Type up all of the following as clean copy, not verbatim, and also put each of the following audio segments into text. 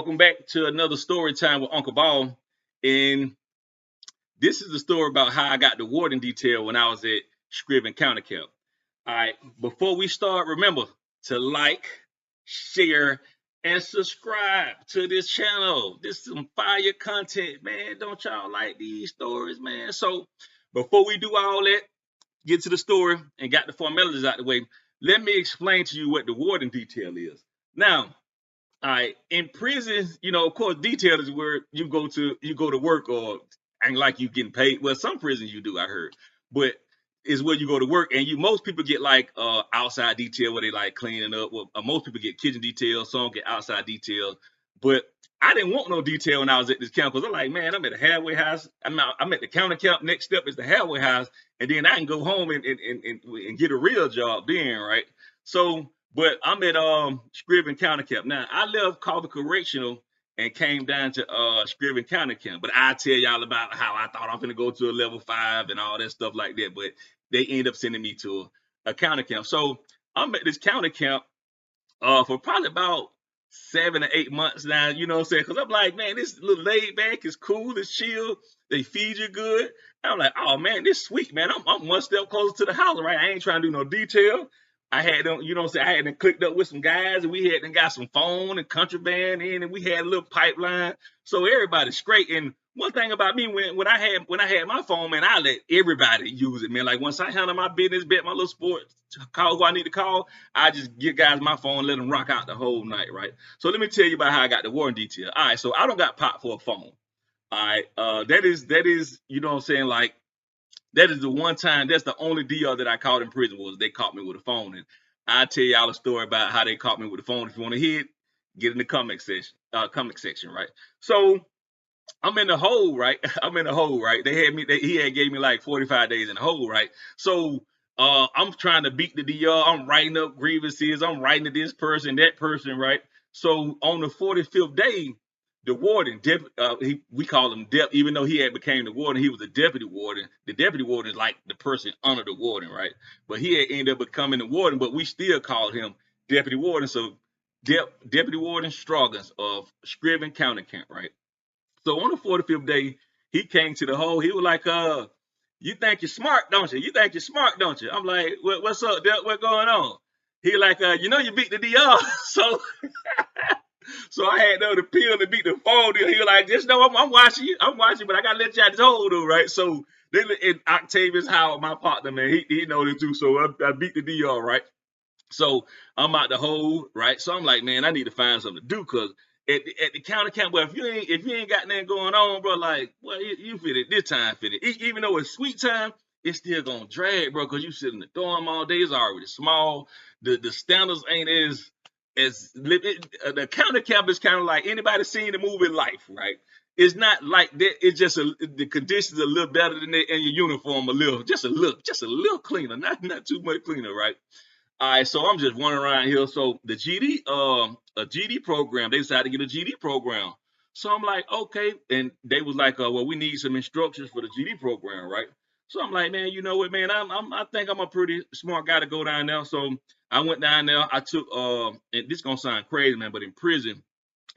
Welcome back to another story time with Uncle Ball. And this is the story about how I got the warden detail when I was at Scriven County Camp. All right, before we start, remember to like, share, and subscribe to this channel. This is some fire content, man. Don't y'all like these stories, man? So before we do all that, get to the story and got the formalities out the way, let me explain to you what the warden detail is. Now, all right, in prison, of course, detail is where you go to work or ain't like you getting paid. Well, some prisons you do, I heard, but is where you go to work, and most people get like outside detail where they like cleaning up. Well, most people get kitchen detail, some get outside detail, but I didn't want no detail when I was at this camp because I'm like, man, I'm at a halfway house. I'm at the county camp. Next step is the halfway house, and then I can go home and get a real job then, right? So, but I'm at Scriven County Camp. Now I left Carver Correctional and came down to Scriven County Camp. But I tell y'all about how I thought I'm gonna go to a level 5 and all that stuff like that. But they end up sending me to a county camp. So I'm at this county camp for probably about 7 or 8 months now, you know what I'm saying? Because I'm like, man, this little laid back, is cool, it's chill, they feed you good. I'm like, oh man, this sweet, man. I'm one step closer to the house, right? I ain't trying to do no detail. I had them, you know what I'm saying? I had them clicked up with some guys, and we had them got some phone and contraband in, and we had a little pipeline. So everybody's straight. And one thing about me, when I had my phone, man, I let everybody use it, man. Like once I handle my business, bet my little sports, call who I need to call, I just give guys my phone, let them rock out the whole night, right? So let me tell you about how I got the warrant detail. All right, so I don't got pot for a phone. All right, that is, you know what I'm saying, like that is the one time, that's the only deal that I caught in prison was they caught me with a phone. And I tell y'all a story about how they caught me with the phone. If you want to hear it, get in the comment section, right? So I'm in the hole, right? I'm in the hole, right? He had gave me like 45 days in the hole, right? So I'm trying to beat the DR. I'm writing up grievances. I'm writing to this person, that person, right? So on the 45th day, the warden, we call him Dep, even though he had became the warden, he was a deputy warden. The deputy warden is like the person under the warden, right? But he had ended up becoming the warden, but we still called him deputy warden. So Deputy Warden Stroggins of Scriven County Camp, right? So on the 45th day, he came to the hole. He was like, you think you're smart, don't you? You think you're smart, don't you? I'm like, what's up, Dep? What's going on? He like, you beat the DR. So I had no the pill to beat the phone. He was like, just know I'm watching you. I'm watching, but I gotta let you out this hole though, right? So then in Octavius Howard, my partner, man, he know it too. So I beat the DR, right? So I'm out the hole, right? So I'm like, man, I need to find something to do because at the county camp, well, if you ain't got nothing going on, bro, like, well, you fit it this time, fit it. Even though it's sweet time, it's still gonna drag, bro, because you sit in the dorm all day. It's already small. The standards ain't the county camp is kind of like anybody seen the movie Life, right? It's not like that. It's just the conditions are a little better than that, and your uniform just a little cleaner, not too much cleaner, right? All right, so I'm just wandering around here. So the a GD program, they decided to get a GD program. So I'm like, okay, and they was like, well, we need some instructions for the GD program, right? So I'm like, man, you know what, man, I think I'm a pretty smart guy to go down there. So I went down there. I took, and this gonna sound crazy, man, but in prison,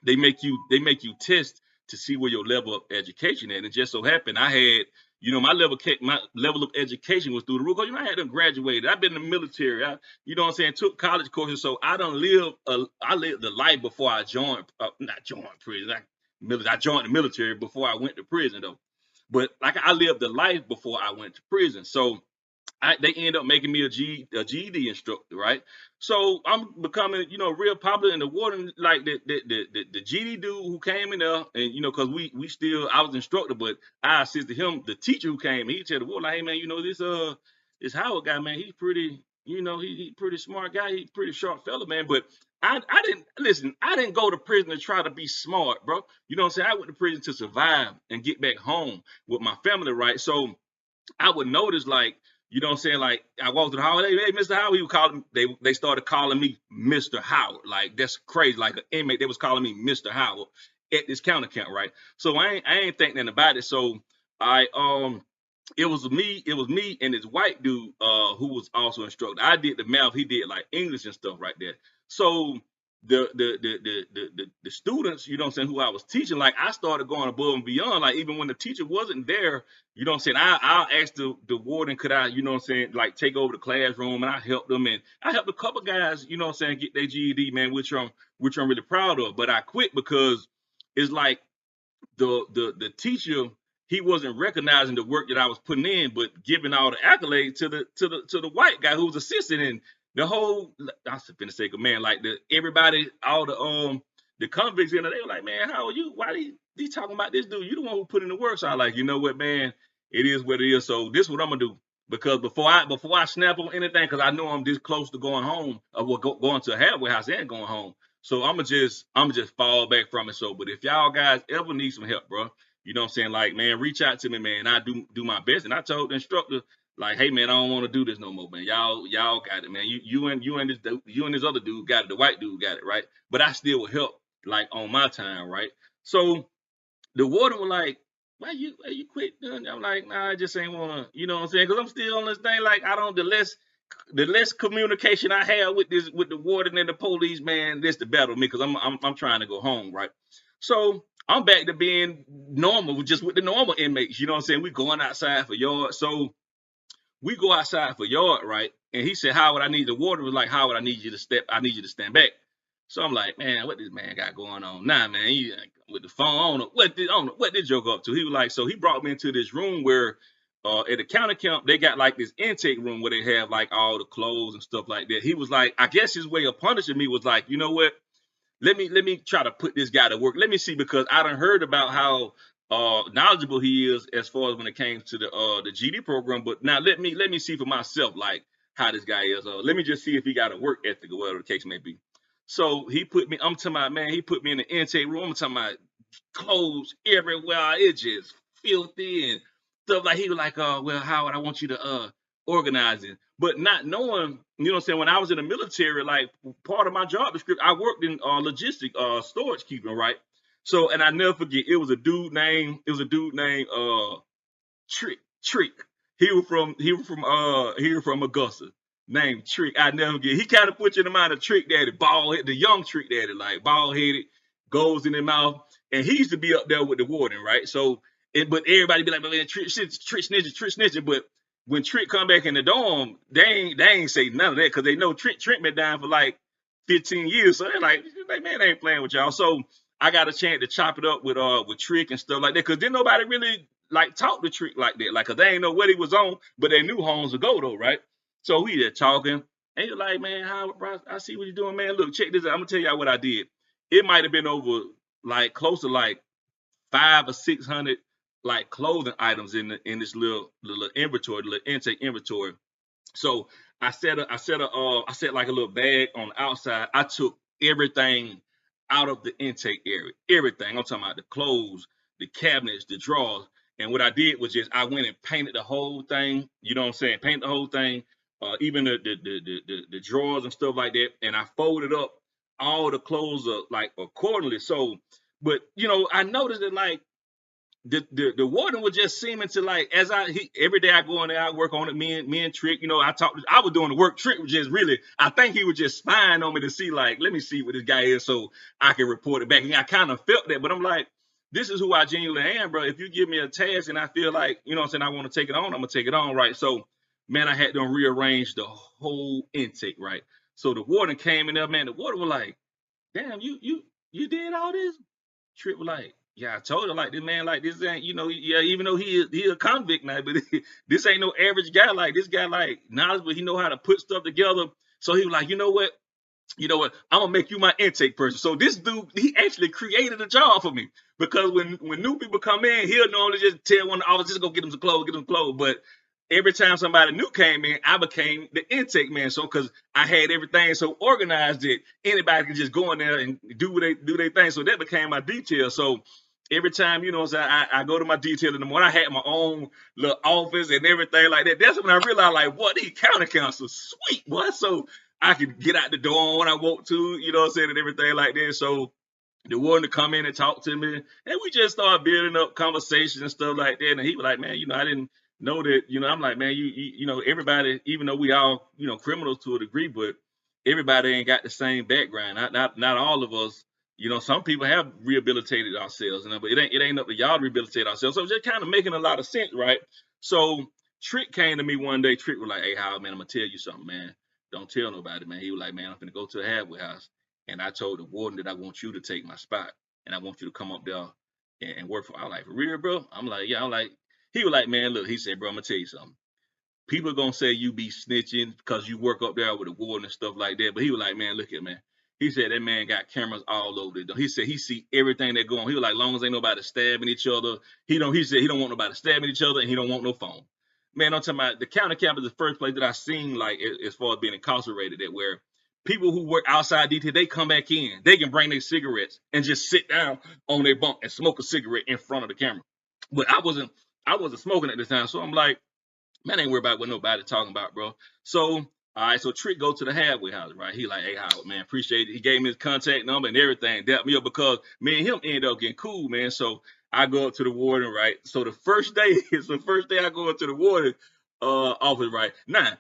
they make you test to see where your level of education is. And it just so happened I had, my level of education was through the roof. I had them graduated. I've been in the military. Took college courses. So I lived the life before I joined, not joined prison. I joined the military before I went to prison though. But like I lived the life before I went to prison. So they end up making me a GED instructor, right? So I'm becoming, real popular in the warden, like the GED dude who came in there, and because we still, I was instructor, but I assisted him. The teacher who came, he tell the warden, like, hey man, this Howard guy, man, he's pretty, he pretty smart guy, he's pretty sharp fella, man. But I didn't listen. I didn't go to prison to try to be smart, bro. You know what I'm saying? I went to prison to survive and get back home with my family, right? So I would notice, like, you know what I'm saying? Like, I walked to the Howard, hey, Mr. Howard, he would call him, they started calling me Mr. Howard. Like, that's crazy. Like an inmate, they was calling me Mr. Howard at this county camp, right? So I ain't think nothing about it. So I it was me and this white dude who was also instructor. I did the math, he did like English and stuff right there. So the students, you know what I'm saying, who I was teaching, like I started going above and beyond. Like even when the teacher wasn't there, you know what I'm saying, I'll ask the warden, could I, you know what I'm saying, like take over the classroom, and I helped them, and I helped a couple guys, you know what I'm saying, get their GED, man, which I'm really proud of. But I quit because it's like the teacher, he wasn't recognizing the work that I was putting in, but giving all the accolades to the white guy who was assisting. And the whole, I was finna say, man, like everybody, all the convicts in there, they were like, man, how are you? Why they talking about this dude? You the one who put in the work. So I like, you know what, man, it is what it is. So this is what I'm gonna do. Because before I snap on anything, because I know I'm this close to going home, or going to a halfway house and going home. So I'm just fall back from it. So, but if y'all guys ever need some help, bro, you know what I'm saying? Like, man, reach out to me, man. I do my best. And I told the instructor, like, hey, man, I don't want to do this no more, man. Y'all got it, man. You and this other dude got it. The white dude got it, right? But I still will help, like, on my time, right? So the warden was like, why you quit doing that? I'm like, nah, I just ain't wanna, you know what I'm saying? Because I'm still on this thing, like, I don't, the less communication I have with the warden and the police, man, this the better me, because I'm trying to go home, right? So I'm back to being normal, just with the normal inmates. You know what I'm saying? We going outside for yard. So we go outside for yard, right? And he said, Howard, I need the warden was like, Howard, I need you to stand back. So I'm like, man, what this man got going on? Nah, man, he with the phone, I don't know what this joke up to. He was like, so he brought me into this room where at the county camp, they got like this intake room where they have like all the clothes and stuff like that. He was like, I guess his way of punishing me was like, you know what? Let me try to put this guy to work. Let me see, because I done heard about how knowledgeable he is as far as when it came to the GD program. But now let me see for myself, like, how this guy is. Let me just see if he got a work ethic or whatever the case may be. So he put me. I'm talking about, man. He put me in the intake room. I'm talking about clothes everywhere. It just filthy and stuff. Like, he was like, well, Howard, I want you to organize it. But not knowing, you know what I'm saying, when I was in the military, like, part of my job description, I worked in logistic storage keeping, right? So, and I never forget, it was a dude named Trick. He was from Augusta, named Trick. I never get. He kind of put you in the mind of Trick Daddy, bald head, the young Trick Daddy, like bald headed, goes in the mouth, and he used to be up there with the warden, right? So, but everybody be like, man, Trick snitching. But when Trick come back in the dorm, they ain't say none of that, because they know Trick been down for like 15 years. So they're like, man, they ain't playing with y'all. So I got a chance to chop it up with Trick and stuff like that, because then nobody really like talk to Trick like that, like, cause they ain't know what he was on, but they knew homes ago though, right? So we just talking, and you're like, man, how, bro, I see what you're doing, man. Look, check this out. I'm gonna tell y'all what I did. It might have been over like close to like 500 or 600 like clothing items in this little inventory, little intake inventory. So I set like a little bag on the outside. I took everything out of the intake area. Everything. I'm talking about the clothes, the cabinets, the drawers. And what I did was just I went and painted the whole thing. You know what I'm saying? Paint the whole thing, even the drawers and stuff like that. And I folded up all the clothes like accordingly. So, but I noticed that, like, the warden was just seeming to, like, as every day I go in there, I work on it. Me and Trick, I was doing the work. Trick was just really, I think he was just spying on me to see, like, let me see what this guy is so I can report it back. And I kind of felt that, but I'm like, this is who I genuinely am, bro. If you give me a task and I feel like, you know what I'm saying, I want to take it on, I'm gonna take it on, right? So, man, I had to rearrange the whole intake, right? So the warden came in there, man. The warden was like, damn, you did all this? Tripp was like, yeah, I told her, like, this man, like, this ain't, yeah, even though he a convict now, but this ain't no average guy. Like, this guy, like, knowledgeable, he know how to put stuff together. So he was like, you know what, I'm gonna make you my intake person. So this dude, he actually created a job for me, because when new people come in, he'll normally just tell one of the officers, just go get them some clothes. But every time somebody new came in, I became the intake man. So, because I had everything so organized that anybody could just go in there and do their thing. So that became my detail. So every time, I go to my detail in the morning, I had my own little office and everything like that. That's when I realized, like, what, these county councils, sweet, boy. So I could get out the door when I want to, you know what I'm saying, and everything like that. So the warden to come in and talk to me, and we just started building up conversations and stuff like that. And he was like, man, I didn't know that, I'm like, man, everybody, even though we all, criminals to a degree, but everybody ain't got the same background. Not all of us. You know, some people have rehabilitated ourselves, but it ain't up to y'all to rehabilitate ourselves. So it's just kind of making a lot of sense, right? So Trick came to me one day. Trick was like, "Hey, Howard, man, I'm gonna tell you something, man. Don't tell nobody, man." He was like, "Man, I'm gonna go to the halfway house, and I told the warden that I want you to take my spot, and I want you to come up there and work for." I was like, "For real, bro?" I'm like, "Yeah." I'm like, he was like, "Man, look," he said, "Bro, I'm gonna tell you something. People are gonna say you be snitching because you work up there with the warden and stuff like that." But he was like, "Man, look at man." He said that man got cameras all over it. He said he see everything that go on. He was like, long as ain't nobody stabbing each other, he don't. He said he don't want nobody stabbing each other, and he don't want no phone. Man, I'm talking about the county camp is the first place that I seen like as far as being incarcerated that where people who work outside detail they come back in, they can bring their cigarettes and just sit down on their bunk and smoke a cigarette in front of the camera. But I wasn't smoking at the time, so I'm like, man, I ain't worried about what nobody talking about, bro. So, all right, so Trick go to the halfway house, right? He like, "Hey, Howard, man, appreciate it." He gave me his contact number and everything, dapped me up because me and him ended up getting cool, man. So I go up to the warden, right? So the first day, it's the first day I go up to the warden office, right? Now,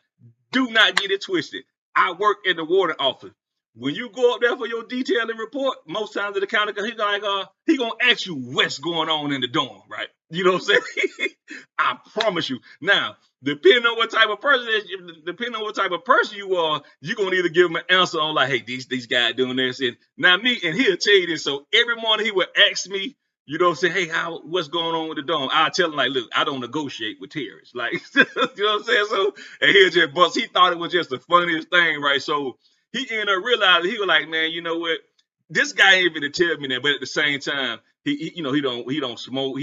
do not get it twisted. I work in the warden office. When you go up there for your detailing report, most times in the county, he gonna ask you what's going on in the dorm, right? You know what I'm saying? I promise you. Now, depending on what type of person, you are, you're gonna either give him an answer on like, "Hey, these guys doing this," and now me, and he'll tell you this. So every morning he would ask me, you know, say, "Hey, how what's going on with the dorm?" I tell him like, "Look, I don't negotiate with terrorists." Like, you know what I'm saying? So, and he'll just bust. He thought it was just the funniest thing, right? So he ended up realizing he was like, "Man, you know what? This guy ain't even to tell me that," but at the same time, he don't smoke.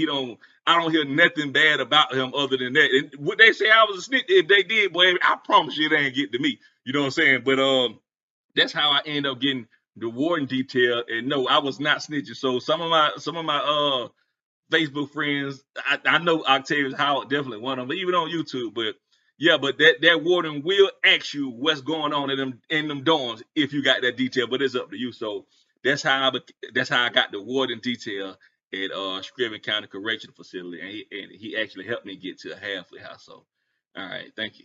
I don't hear nothing bad about him other than that. And would they say I was a snitch? If they did, boy, I promise you it ain't get to me. You know what I'm saying? But that's how I end up getting the warden detail. And no, I was not snitching. So some of my Facebook friends, I know Octavius Howard definitely one of them, even on YouTube. But yeah, but that warden will ask you what's going on in them dorms if you got that detail. But it's up to you. So that's how I got the warden detail at Scriven County Correctional Facility, and he actually helped me get to a halfway house. So, all right, thank you.